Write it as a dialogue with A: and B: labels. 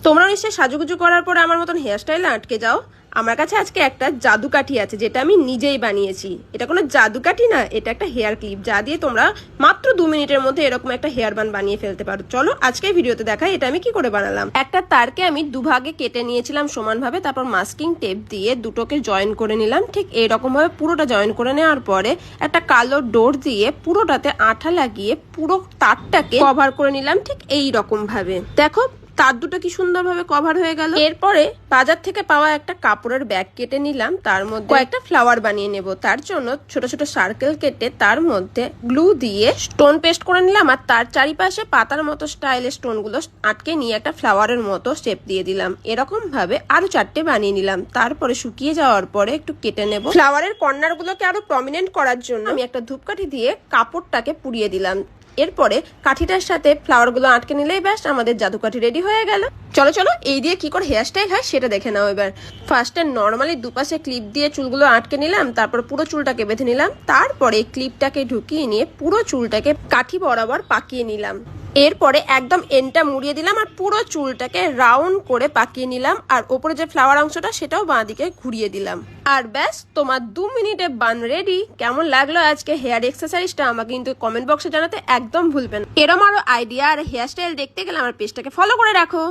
A: তোমরা নিশ্চয়ই সাজুগুজু করার পরে আমার মতন হেয়ার স্টাইলে আটকে যাও। আমার কাছে আজকে একটা জাদু কাঠি আছে, যেটা আমি নিজেই বানিয়েছি। এটা কোনো জাদু কাঠি না, এটা একটা হেয়ার ক্লিপ, যা দিয়ে তোমরা মাত্র 2 মিনিটের মধ্যে এরকম একটা হেয়ার বান বানিয়ে ফেলতে পারো। চলো আজকে ভিডিওতে দেখাই এটা আমি কি করে বানালাম। একটা তারকে আমি দুভাগে কেটে নিয়েছিলাম সমানভাবে, তারপর মাস্কিং টেপ দিয়ে দুটোকে জয়েন করে নিলাম। ঠিক এইরকম ভাবে পুরোটা জয়েন করে নেওয়ার পরে একটা কালো ডোর দিয়ে পুরোটাতে আঠা লাগিয়ে পুরো তারটাকে কভার করে নিলাম। ঠিক এই রকম ভাবে দেখো তার দুটো কি সুন্দরভাবে কভার হয়ে গেল। এরপরে বাজার থেকে পাওয়া একটা কাপড়ের ব্যাগ কেটে নিলাম, তার মধ্যে কয়েকটা ফ্লাওয়ার বানিয়ে নেব। তার জন্য ছোট ছোট সার্কেল কেটে তার মধ্যে গ্লু দিয়ে স্টোন পেস্ট করে নিলাম, আর তার চারিপাশে পাতার মতো স্টাইলের স্টোন গুলো আটকে নিয়ে একটা ফ্লাওয়ারের মতো শেপ দিয়ে দিলাম। এরকম ভাবে আরো 4টে বানিয়ে নিলাম। তারপরে শুকিয়ে যাওয়ার পরে একটু কেটে নেব। ফ্লাওয়ারের কর্নার গুলোকে আরো প্রমিনেন্ট করার জন্য আমি একটা ধূপকাঠি দিয়ে কাপড়টাকে পুড়িয়ে দিলাম। এরপরে কাঠিটার সাথে ফ্লাওয়ার গুলো আটকে নিলেই ব্যাস আমাদের জাদু কাঠি রেডি হয়ে গেল। চলো চলো এই দিয়ে কি করে হেয়ার স্টাইল হয় সেটা দেখে নাও এবার। ফার্স্টে নর্মালি দুপাশে ক্লিপ দিয়ে চুলগুলো আটকে নিলাম, তারপর পুরো চুলটাকে বেঁধে নিলাম। তারপরে ক্লিপটাকে ঢুকিয়ে নিয়ে পুরো চুলটাকে কাঠি বরাবর পাকিয়ে নিলাম। এরপরে একদম এন্ডটা মুড়িয়ে দিলাম আর পুরো চুলটাকে রাউন্ড করে পাকিয়ে নিলাম, আর ওপরে যে ফ্লাওয়ার অংশটা সেটাও বাঁ দিকে ঘুরিয়ে দিলাম। আর ব্যাস তোমার 2 মিনিটে বান রেডি। কেমন লাগলো আজকে হেয়ার এক্সারসাইজটা আমাকে কিন্তু কমেন্ট বক্সে জানাতে একদম ভুলবেন। এরম আরো আইডিয়া আর হেয়ার স্টাইল দেখতে গেলে আমার পেজটাকে ফলো করে রাখো।